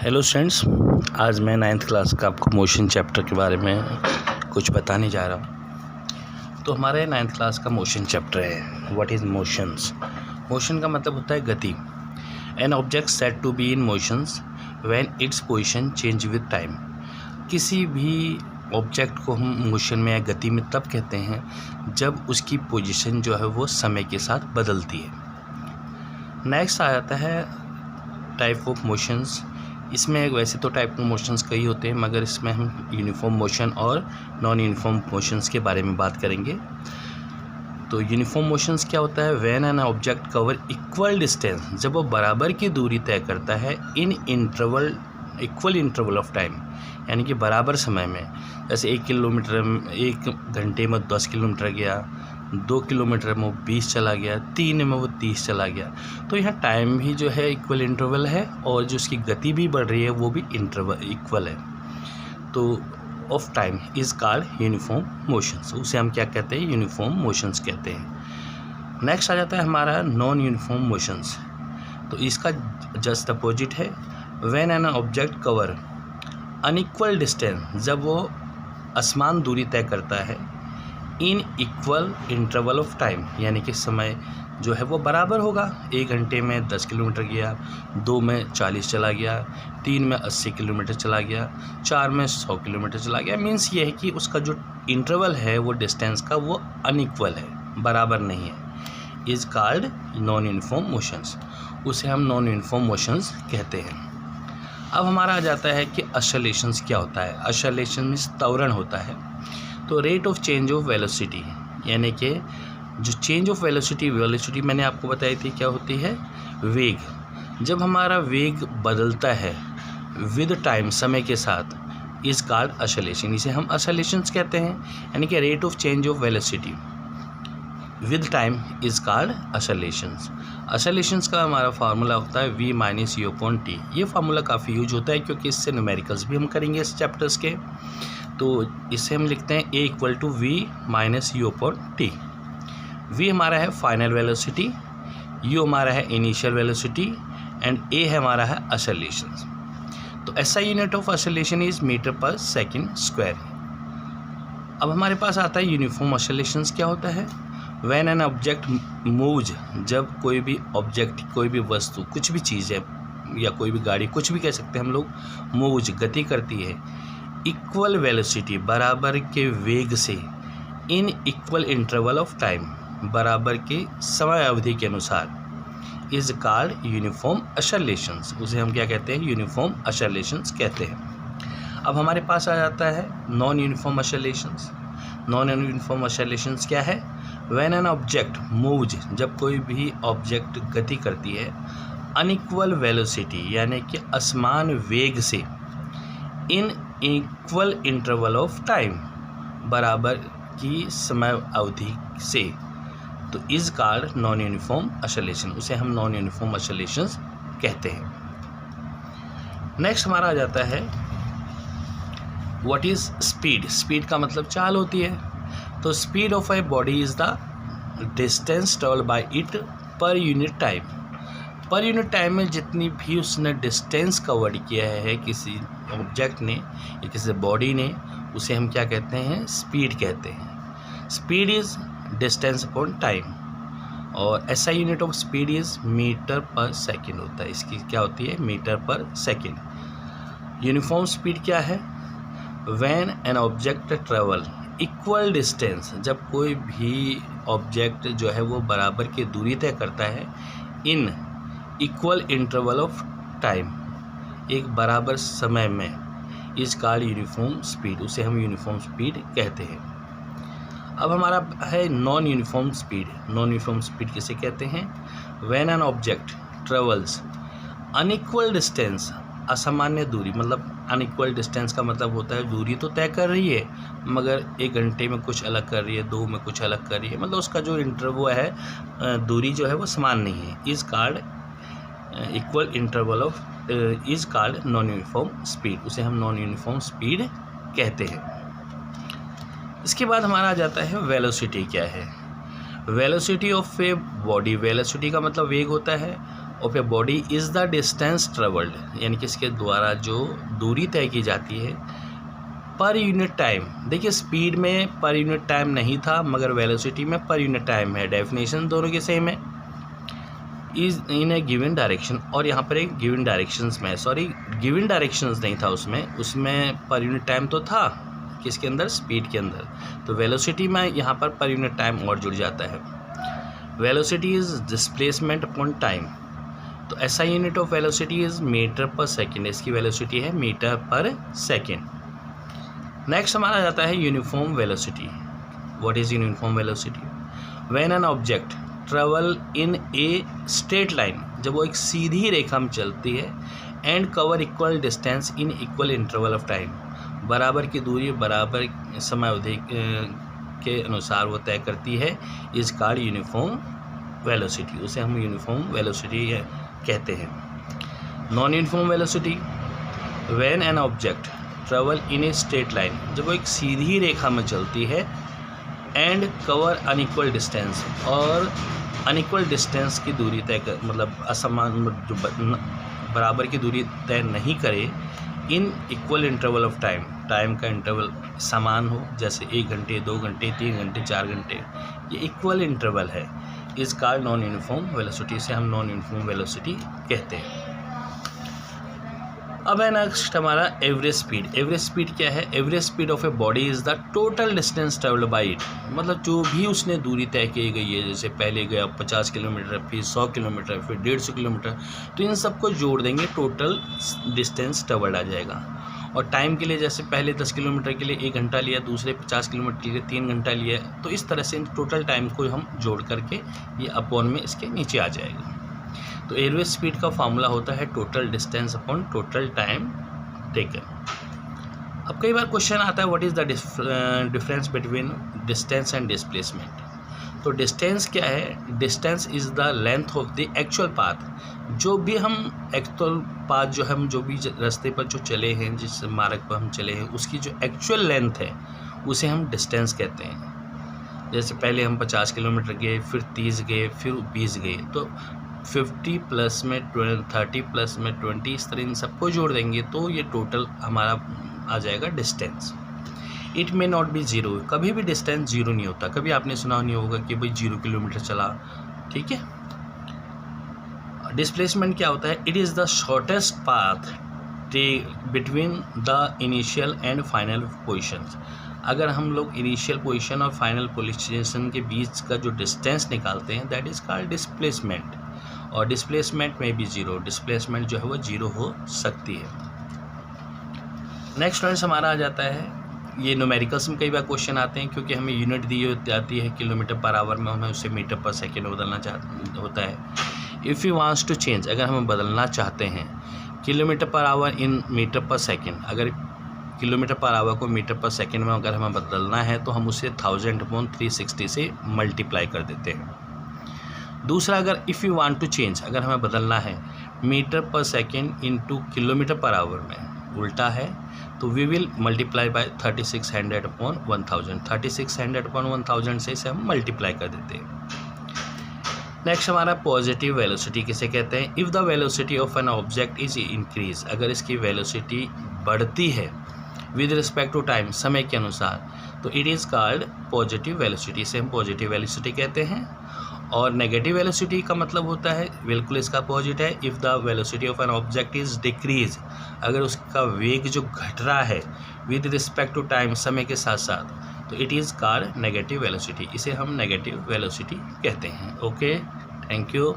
Hello students, आज मैं 9th class का आपको मोशन चैप्टर के बारे में कुछ बताने जा रहा हूँ। तो हमारे 9th क्लास का मोशन चैप्टर है व्हाट इज़ मोशंस। मोशन का मतलब होता है गति। An object said to be in motions when its position change with time. किसी भी ऑब्जेक्ट को हम मोशन में या गति में तब कहते हैं जब उसकी पोजीशन जो है वो समय के साथ बदलती है। नेक्स्ट आ जाता है टाइप ऑफ मोशंस। इसमें वैसे तो टाइप ऑफ मोशंस कई होते हैं, मगर इसमें हम यूनिफॉर्म मोशन और नॉन यूनिफॉर्म मोशंस के बारे में बात करेंगे। तो यूनिफॉर्म मोशंस क्या होता है? When an object cover equal distance, जब वो बराबर की दूरी तय करता है इन इक्वल इंटरवल ऑफ टाइम, यानी कि बराबर समय में। जैसे 1 घंटे में 10 किलोमीटर गया, 2 किलोमीटर में वो 20 चला गया, 3 में वो 30 चला गया। तो यहाँ टाइम भी जो है इक्वल इंटरवल है और जो उसकी गति भी बढ़ रही है वो भी इंटरवल इक्वल है। तो of time is called uniform motions. उसे हम क्या कहते हैं? यूनिफॉर्म मोशंस कहते हैं। नेक्स्ट आ जाता है हमारा नॉन यूनिफॉर्म मोशंस। तो इसका जस्ट अपोजिट है when an object cover unequal distance, जब वो असमान दूरी तय करता है इन इक्वल इंटरवल ऑफ टाइम, यानी कि समय जो है वो बराबर होगा। 1 घंटे में 10 किलोमीटर गया, 2 में 40 चला गया, 3 में 80 किलोमीटर चला गया, 4 में 100 किलोमीटर चला गया। मीन्स ये है कि उसका जो इंटरवल है वो डिस्टेंस का वो अनइक्वल है, बराबर नहीं है। Is called non uniform motions. उसे हम नॉन यूनिफॉर्म मोशंस कहते हैं। अब हमारा आ जाता है कि ऑसिलेशंस क्या होता है। ऑसिलेशन मीन्स त्वरण होता है। तो rate of change of velocity, यानी कि जो चेंज ऑफ वेलोसिटी मैंने आपको बताई थी क्या होती है? वेग। जब हमारा वेग बदलता है विद टाइम, समय के साथ, इज़ कॉल्ड ऑसिलेशन। इसे हम ऑसिलेशंस कहते हैं, यानी कि rate of change of velocity with time is called oscillations. Oscillations का हमारा फार्मूला होता है V - U/T। ये फार्मूला काफ़ी यूज होता है क्योंकि इससे न्यूमेरिकल्स भी हम करेंगे इस चैप्टर्स के। तो इसे हम लिखते हैं A = V - U/T। V हमारा है फाइनल वेलोसिटी, U हमारा है इनिशियल वेलोसिटी एंड A है हमारा है ऑसिलेशंस। तो SI unit of oscillation is metre per second square. अब हमारे पास आता है यूनिफॉर्म ऑसिलेशंस क्या होता है? व्हेन एन ऑब्जेक्ट मूव्स, जब कोई भी ऑब्जेक्ट, कोई भी वस्तु, कुछ भी चीज़ है या कोई भी गाड़ी, कुछ भी कह सकते हैं हम लोग, मूव्स गति करती है इक्वल वेलोसिटी, बराबर के वेग से, इन इक्वल इंटरवल ऑफ टाइम, बराबर के समय अवधि के अनुसार, इज़ कॉल्ड यूनिफॉर्म ऑसिलेशंस। उसे हम क्या कहते हैं? यूनिफॉर्म ऑसिलेशंस कहते हैं। अब हमारे पास आ जाता है non uniform oscillations. Non uniform oscillations क्या है? व्हेन एन ऑब्जेक्ट मूव्स, जब कोई भी ऑब्जेक्ट गति करती है अनइक्वल वेलोसिटी, यानी कि असमान वेग से, इन इक्वल इंटरवल ऑफ टाइम, बराबर की समय अवधि से, तो is called non uniform oscillation. उसे हम नॉन यूनिफॉर्म ऑसिलेशंस कहते हैं। नेक्स्ट हमारा आ जाता है व्हाट इज़ स्पीड। स्पीड का मतलब चाल होती है। तो speed of a body is the distance travelled bye it per unit time. Per unit time में जितनी भी उसने डिस्टेंस कवर किया है किसी ऑब्जेक्ट ने या किसी बॉडी ने, उसे हम क्या कहते हैं? स्पीड कहते हैं। Speed is distance upon time और SI unit of speed is metre per second होता है। इसकी क्या होती है? Metre per second. Uniform speed क्या है? When an object travel equal distance, जब कोई भी ऑब्जेक्ट जो है वो बराबर की दूरी तय करता है इन इक्वल इंटरवल ऑफ टाइम, एक बराबर समय में, इज़ कॉल्ड यूनिफॉर्म स्पीड। उसे हम यूनिफॉर्म स्पीड कहते हैं। अब हमारा है non uniform speed. Non uniform speed किसे कहते हैं? When an object travels unequal distance, असामान्य दूरी, मतलब अनइक्वल डिस्टेंस का मतलब होता है दूरी तो तय कर रही है मगर 1 घंटे में कुछ अलग कर रही है, 2 में कुछ अलग कर रही है, मतलब उसका जो इंटरवल है, दूरी जो है वो समान नहीं है। Is called equal interval of, is called non uniform speed. उसे हम नॉन यूनिफॉर्म स्पीड कहते हैं। इसके बाद हमारा आ जाता है वेलोसिटी क्या है? Velocity of a body. Velocity का मतलब वेग होता है of a body is the distance travelled, यानी कि इसके द्वारा जो दूरी तय की जाती है पर यूनिट टाइम। देखिए स्पीड में पर यूनिट टाइम नहीं था, मगर वेलोसिटी में पर यूनिट टाइम है। डेफिनेशन दोनों के सेम है। Is in A given direction, और यहाँ पर एक गिवन डायरेक्शंस में, सॉरी गिवन डायरेक्शंस नहीं था उसमें पर यूनिट टाइम तो था किसके अंदर, स्पीड के अंदर। तो वेलोसिटी में यहाँ पर यूनिट टाइम और जुड़ जाता है। Velocity is displacement upon time, तो ऐसा unit of velocity is metre per second, इसकी वेलोसिटी है मीटर पर सेकेंड। नेक्स्ट हमारा जाता है uniform velocity. What is uniform velocity? When an object travel in a straight line, जब वो एक सीधी रेखा में चलती है, and cover equal distance in equal interval of time, बराबर की दूरी बराबर समय अवधि के अनुसार वो तय करती है, इस कॉल्ड यूनिफॉर्म वेलोसिटी, उसे हम यूनिफॉर्म वेलोसिटी कहते हैं। Non uniform velocity, when an object travel in a straight line, जब वो एक सीधी रेखा में चलती है, एंड कवर अनइक्वल डिस्टेंस, और अनइक्वल डिस्टेंस की दूरी तय कर, मतलब असमान, जो बराबर की दूरी तय नहीं करे, इन equal interval of time, time का इंटरवल समान हो, जैसे 1 घंटे 2 घंटे 3 घंटे 4 घंटे, ये इक्वल इंटरवल है, इस कॉल्ड नॉन यूनिफॉर्म वेलोसिटी, से हम नॉन यूनिफॉर्म वेलोसिटी कहते हैं। अब है नेक्स्ट हमारा एवरेज स्पीड। एवरेज स्पीड क्या है? Average speed of a body is the total distance travelled by it, मतलब जो भी उसने दूरी तय की गई है, जैसे पहले गया 50 किलोमीटर, फिर 100 किलोमीटर, फिर 150 किलोमीटर, तो इन सबको जोड़ देंगे, टोटल डिस्टेंस ट्रेवल्ड आ जाएगा। और टाइम के लिए जैसे पहले 10 किलोमीटर के लिए 1 घंटा लिया, दूसरे 50 किलोमीटर के लिए 3 घंटा लिया, तो इस तरह से इन टोटल टाइम को हम जोड़ करके ये अपॉन में इसके नीचे आ जाएगा। तो एवरेज स्पीड का फार्मूला होता है total distance upon total time taken. अब कई बार क्वेश्चन आता है what is the difference between distance and displacement. तो डिस्टेंस क्या है? Distance is the length of the actual path, जो भी हम एक्चुअल पाथ जो हम जो भी रास्ते पर जो चले हैं, जिस मार्ग पर हम चले हैं, उसकी जो एक्चुअल लेंथ है उसे हम डिस्टेंस कहते हैं। जैसे पहले हम 50 किलोमीटर गए, फिर 30 गए, फिर 20 गए, तो 50 प्लस में 30 प्लस में 20, इस तरह इन सबको जोड़ देंगे तो ये टोटल हमारा आ जाएगा distance. It may not be zero, कभी भी डिस्टेंस ज़ीरो नहीं होता। कभी आपने सुना नहीं होगा कि भाई 0 किलोमीटर चला, ठीक है। डिस्प्लेसमेंट क्या होता है? It is the shortest path between the initial and final positions. अगर हम लोग इनिशियल पोजीशन और फाइनल पोजीशन के बीच का जो डिस्टेंस निकालते हैं, दैट इज़ कॉल्ड डिस्प्लेसमेंट। और डिस्प्लेसमेंट में भी ज़ीरो, डिस्प्लेसमेंट जो है वो ज़ीरो हो सकती है। नेक्स्ट स्टूडेंट्स हमारा आ जाता है, ये न्यूमेरिकल्स में कई बार क्वेश्चन आते हैं, क्योंकि हमें यूनिट दी जाती है किलोमीटर पर आवर में, हमें उसे मीटर पर सेकेंड में बदलना होता है। If you wants to change, अगर हम बदलना चाहते हैं kilometre per hour in metre per second, अगर किलोमीटर पर आवर को मीटर पर सेकेंड में अगर हमें बदलना है तो हम उसे 1000/360 से मल्टीप्लाई कर देते हैं। दूसरा, अगर if you want to change, अगर हमें बदलना है metre per second into kilometre per hour में, उल्टा है, तो वी विल मल्टीप्लाई बाय 3600/1000, 3600/1000 से इसे हम मल्टीप्लाई कर देते हैं। नेक्स्ट हमारा पॉजिटिव वेलोसिटी किसे कहते हैं? If the velocity of an object is increase, अगर इसकी वेलोसिटी बढ़ती है विद रिस्पेक्ट टू टाइम, समय के अनुसार, तो it is called positive velocity, से हम पॉजिटिव वेलोसिटी कहते हैं। और नेगेटिव वेलोसिटी का मतलब होता है, बिल्कुल इसका अपोजिट है, if the velocity of an object is decrease, अगर उसका वेग जो घट रहा है विद रिस्पेक्ट टू टाइम, समय के साथ साथ, तो it is called negative velocity, इसे हम नेगेटिव वेलोसिटी कहते हैं। Okay, thank you.